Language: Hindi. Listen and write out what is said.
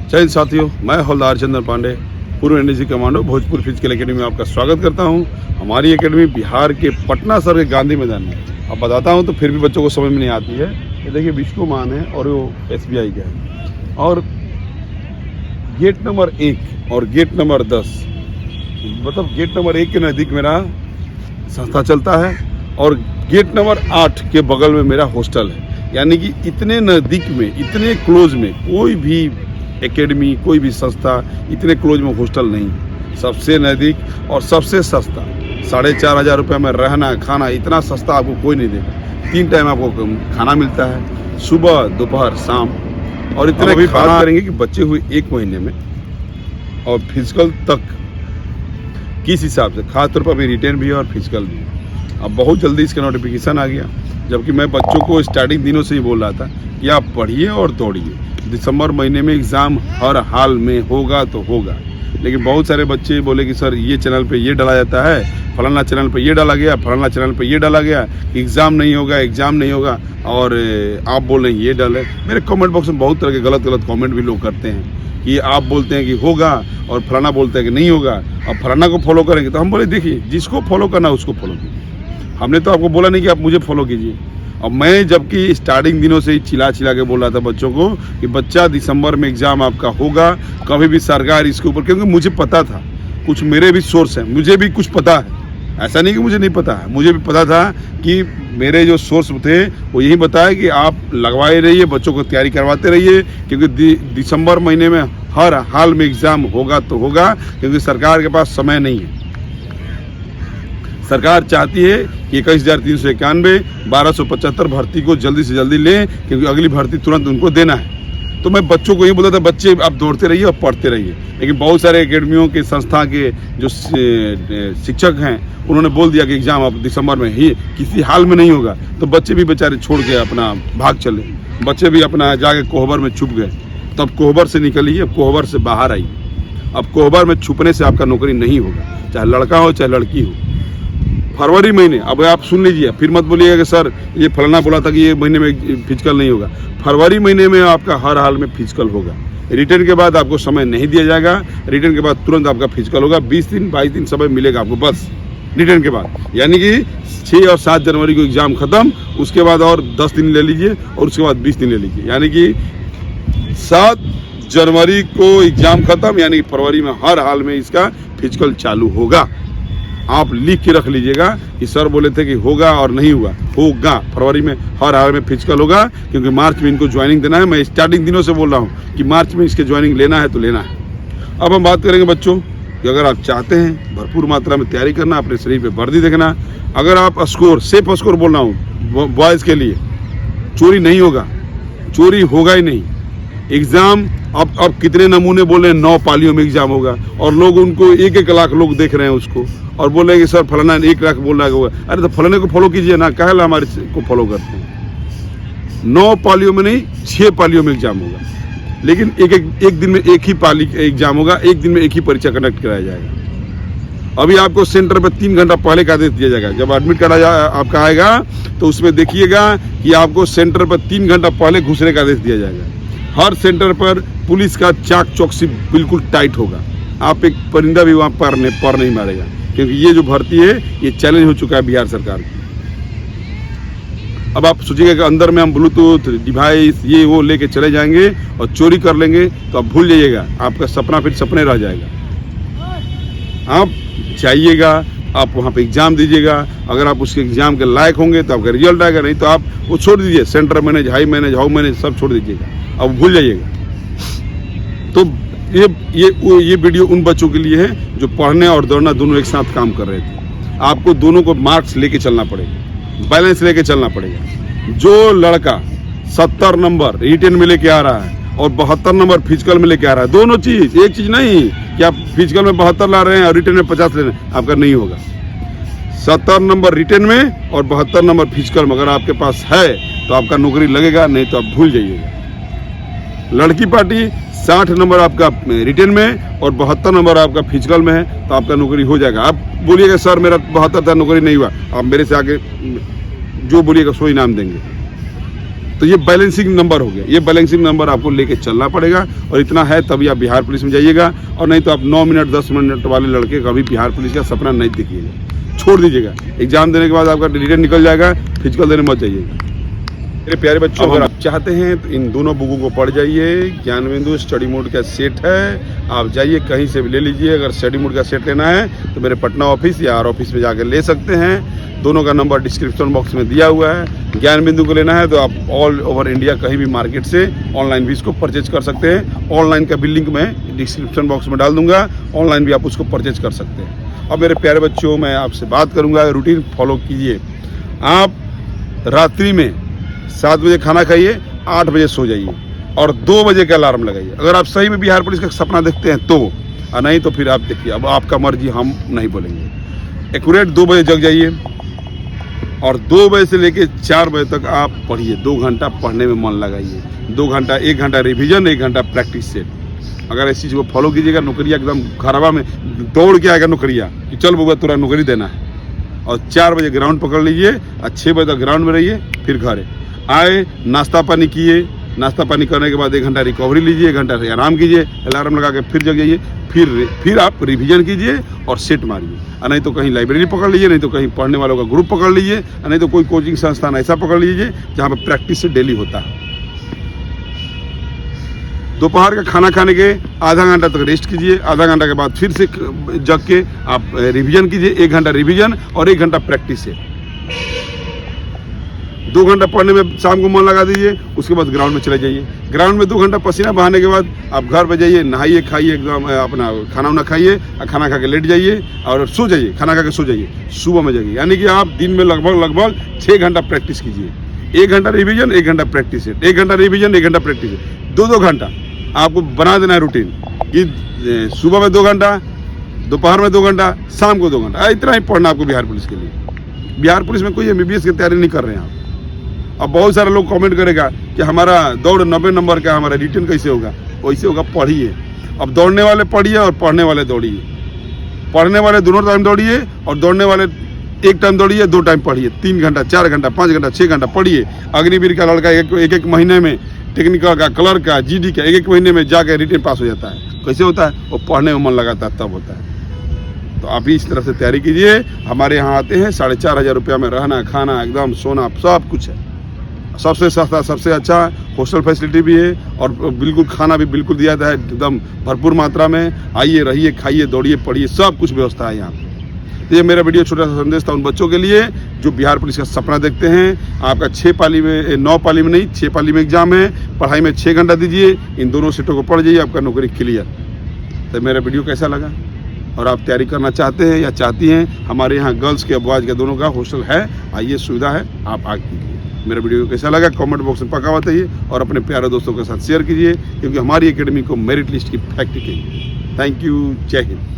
जय हिंद साथियों, मैं हवलदार चंदन पांडे, पूर्व NDC commando Bhojpur physical academy में आपका स्वागत करता हूं। हमारी एकेडमी बिहार के पटना शहर के गांधी मैदान में। अब बताता हूं तो फिर भी बच्चों को समझ में नहीं आती है। ये देखिए विश्वमान है और वो SBI का है, और गेट नंबर 1 और गेट नंबर 10, मतलब गेट नंबर 1 के नज़दीक मेरा संस्था चलता है और गेट नंबर 8 के बगल में मेरा हॉस्टल है। यानी कि इतने नज़दीक में, इतने क्लोज में कोई भी एकेडमी, कोई भी संस्था इतने क्लोज में हॉस्टल नहीं है। सबसे नज़दीक और सबसे सस्ता, 4,500 रुपये में रहना खाना, इतना सस्ता आपको कोई नहीं देगा। 3 टाइम आपको खाना मिलता है, सुबह दोपहर शाम। और इतना भी बात करेंगे कि बच्चे हुए 1 महीने में और फिजिकल तक किस हिसाब से, खासतौर पर अभी रिटेन भी है और फिजिकल भी है। अब बहुत जल्दी इसका नोटिफिकेशन आ गया, जबकि मैं बच्चों को स्टार्टिंग दिनों से ही बोल रहा था कि आप पढ़िए और दौड़िए। दिसंबर महीने में एग्ज़ाम हर हाल में होगा तो होगा। लेकिन बहुत सारे बच्चे बोले कि सर ये चैनल पे ये डाला जाता है, फलाना चैनल पे ये डाला गया, फलाना चैनल पे ये डाला गया, एग्ज़ाम नहीं होगा, एग्ज़ाम नहीं होगा, और आप बोल रहे हैं ये डाले। मेरे कमेंट बॉक्स में बहुत तरह के गलत कमेंट भी लोग करते हैं कि आप बोलते हैं कि होगा और फलाना बोलते हैं कि नहीं होगा, अब फलाना को फॉलो करेंगे। तो हम बोले देखिए, जिसको फॉलो करना उसको फॉलो कीजिए। हमने तो आपको बोला नहीं कि आप मुझे फॉलो कीजिए। और मैं जबकि स्टार्टिंग दिनों से ही चिल्ला के बोल रहा था बच्चों को कि बच्चा दिसंबर में एग्ज़ाम आपका होगा, कभी भी सरकार इसके ऊपर, क्योंकि मुझे पता था, कुछ मेरे भी सोर्स हैं, मुझे भी कुछ पता है। ऐसा नहीं कि मुझे नहीं पता है, मुझे भी पता था कि मेरे जो सोर्स थे वो यही बताया कि आप लगवाए रहिए, बच्चों को तैयारी करवाते रहिए, क्योंकि दिसंबर महीने में हर हाल में एग्ज़ाम होगा तो होगा, क्योंकि सरकार के पास समय नहीं है। सरकार चाहती है कि 21,391 1275 भर्ती को जल्दी से जल्दी लें, क्योंकि अगली भर्ती तुरंत उनको देना है। तो मैं बच्चों को ये बोलता था, बच्चे आप दौड़ते रहिए और पढ़ते रहिए। लेकिन बहुत सारे एकेडमियों के संस्था के जो शिक्षक हैं उन्होंने बोल दिया कि एग्ज़ाम अब दिसंबर में ही किसी हाल में नहीं होगा। तो बच्चे भी बेचारे छोड़ के अपना भाग चले, बच्चे भी अपना जाके कोहबर में छुप गए। तब कोहबर से निकलिए, कोहबर से बाहर आइए। अब कोहबर में छुपने से आपका नौकरी नहीं होगा, चाहे लड़का हो चाहे लड़की हो। फरवरी महीने, अब आप सुन लीजिए, फिर मत बोलिएगा कि सर ये फलाना बोला था कि ये महीने में फिजिकल नहीं होगा। फरवरी महीने में आपका हर हाल में फिजिकल होगा। रिटर्न के बाद आपको समय नहीं दिया जाएगा, रिटर्न के बाद तुरंत आपका फिजिकल होगा। 20 दिन 22 दिन समय मिलेगा आपको बस रिटर्न के बाद। यानी कि 6 और 7 जनवरी को एग्ज़ाम ख़त्म, उसके बाद और 10 दिन ले लीजिए और उसके बाद 20 दिन ले लीजिए। यानी कि 7 जनवरी को एग्ज़ाम ख़त्म, यानी कि फरवरी में हर हाल में इसका फिजिकल चालू होगा। आप लिख के रख लीजिएगा कि सर बोले थे कि होगा और नहीं हुआ, होगा। फरवरी में हर हाल में फिजिकल होगा, क्योंकि मार्च में इनको ज्वाइनिंग देना है। मैं स्टार्टिंग दिनों से बोल रहा हूँ कि मार्च में इसके ज्वाइनिंग लेना है तो लेना है। अब हम बात करेंगे बच्चों कि अगर आप चाहते हैं भरपूर मात्रा में तैयारी करना, अपने शरीर पे वर्दी देखना, अगर आप स्कोर, सेफ स्कोर बोल रहा हूँ बॉयज़ के लिए, चोरी नहीं होगा, चोरी होगा ही नहीं। एग्ज़ाम अब कितने नमूने बोल रहे हैं, 9 पालियों में एग्ज़ाम होगा और लोग उनको 1-1 लाख लोग देख रहे हैं उसको, और बोल रहे हैं कि सर फलाना 1 लाख बोल रहा है होगा। अरे तो फलाने को फॉलो कीजिए ना, काहे ला हमारे को फॉलो करते हैं। 9 पालियों में नहीं, 6 पालियों में एग्ज़ाम होगा। लेकिन एक दिन में एक ही पाली एग्ज़ाम होगा, एक दिन में एक ही परीक्षा कंडक्ट कराया जाएगा। अभी आपको सेंटर पर 3 घंटा पहले का आदेश दिया जाएगा। जब एडमिट कार्ड आपका आएगा तो उसमें देखिएगा कि आपको सेंटर पर 3 घंटा पहले घुसने का आदेश दिया जाएगा। हर सेंटर पर पुलिस का चाक चौकसी बिल्कुल टाइट होगा। आप एक परिंदा भी वहाँ पर नहीं मारेगा, क्योंकि ये जो भर्ती है ये चैलेंज हो चुका है बिहार सरकार की। अब आप सोचिएगा कि अंदर में हम ब्लूटूथ डिवाइस ये वो लेके चले जाएंगे और चोरी कर लेंगे, तो आप भूल जाइएगा, आपका सपना फिर सपने रह जाएगा। आप जाइएगा, आप वहाँ पे एग्ज़ाम दीजिएगा। अगर आप उसके एग्ज़ाम के लायक होंगे तो आपका रिजल्ट आएगा, नहीं तो आप वो छोड़ दीजिए। Centre manage, high manage, how manage सब छोड़ दीजिएगा, अब भूल जाइएगा। तो ये वीडियो उन बच्चों के लिए है जो पढ़ने और दौड़ना दोनों एक साथ काम कर रहे थे। आपको दोनों को मार्क्स लेके चलना पड़ेगा, बैलेंस लेके चलना पड़ेगा। जो लड़का 70 नंबर रिटन में लेके आ रहा है और 72 नंबर फिजिकल में लेके आ रहा है, दोनों चीज़ एक चीज़ नहीं कि आप फिजिकल में 72 ला रहे हैं और रिटन में 50 ले रहे हैं, आपका नहीं होगा। 70 नंबर रिटन में और 72 नंबर फिजिकल में अगर आपके पास है तो आपका नौकरी लगेगा, नहीं तो आप भूल जाइएगा। लड़की पार्टी 60 नंबर आपका रिटन में और 72 नंबर आपका फिजिकल में है तो आपका नौकरी हो जाएगा। आप बोलिएगा सर मेरा 72 था नौकरी नहीं हुआ, आप मेरे से आगे जो बोलिएगा सो इनाम देंगे। तो ये बैलेंसिंग नंबर हो गया। ये बैलेंसिंग नंबर आपको लेके चलना पड़ेगा और इतना है तभी आप बिहार पुलिस में जाइएगा, और नहीं तो आप 9 मिनट 10 मिनट वाले लड़के कभी बिहार पुलिस का सपना नहीं देखिएगा, छोड़ दीजिएगा। एग्जाम देने के बाद आपका रिटर्न निकल जाएगा, फिजिकल देने मत जाइएगा। मेरे प्यारे बच्चों, अगर आप चाहते हैं तो इन दोनों बुकों को पढ़ जाइए। ज्ञानबिंदु स्टडी मोड का सेट है, आप जाइए कहीं से भी ले लीजिए। अगर स्टडी मोड का सेट लेना है तो मेरे पटना ऑफिस या आर ऑफिस में जाकर ले सकते हैं। दोनों का नंबर डिस्क्रिप्शन बॉक्स में दिया हुआ है। ज्ञानबिंदु को लेना है तो आप ऑल ओवर इंडिया कहीं भी मार्केट से ऑनलाइन भी इसको परचेज कर सकते हैं। ऑनलाइन का भी लिंक मैं डिस्क्रिप्शन बॉक्स में डाल दूंगा, ऑनलाइन भी आप उसको परचेज कर सकते हैं। अब मेरे प्यारे बच्चों, मैं आपसे बात करूँगा, रूटीन फॉलो कीजिए। आप रात्रि में 7 बजे खाना खाइए, 8 बजे सो जाइए और 2 बजे का अलार्म लगाइए। अगर आप सही में बिहार पुलिस का सपना देखते हैं तो, और नहीं तो फिर आप देखिए, अब आपका मर्जी, हम नहीं बोलेंगे। एक्यूरेट 2 बजे जग जाइए और 2 बजे से लेके 4 बजे तक आप पढ़िए। 2 घंटा पढ़ने में मन लगाइए। 2 घंटा, 1 घंटा रिविजन, 1 घंटा प्रैक्टिस सेट। अगर इस चीज़ को फॉलो कीजिएगा, नौकरिया एकदम खराबा में दौड़ के आएगा नौकरिया कि चल बउआ तुरा नौकरी देना है। और 4 बजे ग्राउंड पकड़ लीजिए और 6 बजे तक ग्राउंड में रहिए, फिर घर आए, नाश्ता पानी किए। नाश्ता पानी करने के बाद 1 घंटा रिकवरी लीजिए, 1 घंटा अराम कीजिए, अलार्म लगा के फिर जग जाइए, फिर आप रिवीजन कीजिए और सेट मारिए। और नहीं तो कहीं लाइब्रेरी पकड़ लीजिए, नहीं तो कहीं पढ़ने वालों का ग्रुप पकड़ लीजिए, और नहीं तो कोई कोचिंग संस्थान ऐसा पकड़ लीजिए जहाँ पर प्रैक्टिस से डेली होता है। दोपहर का खाना खाने के आधा घंटा तक रेस्ट कीजिए, आधा घंटा के बाद फिर से जग के आप रिवीजन कीजिए। 1 घंटा रिवीजन और 1 घंटा प्रैक्टिस से। 2 घंटा पढ़ने में शाम को मन लगा दीजिए, उसके बाद ग्राउंड में चले जाइए। ग्राउंड में 2 घंटा पसीना बहाने के बाद आप घर पे जाइए, नहाइए, खाइए, एकदम अपना खाना वाना खाइए और खाना खा के लेट जाइए और सो जाइए। खाना खा के सो जाइए, सुबह में जाइए। यानी कि आप दिन में लगभग 6 घंटा प्रैक्टिस कीजिए। 1 घंटा रिवीजन, 1 घंटा प्रैक्टिस है, 1 घंटा रिवीजन, 1 घंटा प्रैक्टिस है। 2-2 घंटा आपको बना देना है रूटीन कि सुबह में 2 घंटा, दोपहर में 2 घंटा, शाम को 2 घंटा। इतना ही पढ़ना आपको बिहार पुलिस के लिए। बिहार पुलिस में कोई MBBS की तैयारी नहीं कर रहे हैं आप। अब बहुत सारे लोग कमेंट करेगा कि हमारा दौड़ 90 नंबर का, हमारा रिटर्न कैसे होगा? वैसे होगा, पढ़िए। अब दौड़ने वाले पढ़िए और पढ़ने वाले दौड़िए। पढ़ने वाले दोनों टाइम दौड़िए और दौड़ने वाले 1 टाइम दौड़िए, 2 टाइम पढ़िए। 3 घंटा, 4 घंटा, 5 घंटा, 6 घंटा पढ़िए। अग्निवीर का लड़का एक महीने में, टेक्निकल का, क्लर्क का, GD का 1 महीने में जाकर रिटर्न पास हो जाता है। कैसे होता है? वो पढ़ने में मन लगाता है, तब होता है। तो आप भी इस तरह से तैयारी कीजिए। हमारे यहाँ आते हैं, 4,500 रुपया में रहना, खाना, एकदम सोना, सब कुछ है। सबसे सस्ता, सबसे अच्छा हॉस्टल फैसिलिटी भी है और बिल्कुल खाना भी बिल्कुल दिया जाता है एकदम भरपूर मात्रा में। आइए, रहिए, खाइए, दौड़िए, पढ़िए, सब कुछ व्यवस्था है यहाँ पे। तो ये मेरा वीडियो छोटा सा संदेश था उन बच्चों के लिए जो बिहार पुलिस का सपना देखते हैं। आपका 9 पाली में नहीं, 6 पाली में एग्जाम है। पढ़ाई में 6 घंटा दीजिए, इन दोनों सीटों को पढ़ जाइए, आपका नौकरी क्लियर। तो मेरा वीडियो कैसा लगा और आप तैयारी करना चाहते हैं या चाहती हैं, हमारे यहाँ गर्ल्स के, बॉयज़ के दोनों का हॉस्टल है। आइए, सुविधा है, आप आगे कीजिए। मेरा वीडियो कैसा लगा कमेंट बॉक्स में पक्का बताइए और अपने प्यारे दोस्तों के साथ शेयर कीजिए, क्योंकि हमारी एकेडमी को मेरिट लिस्ट की फैक्ट कीजिए। थैंक यू, जय हिंद।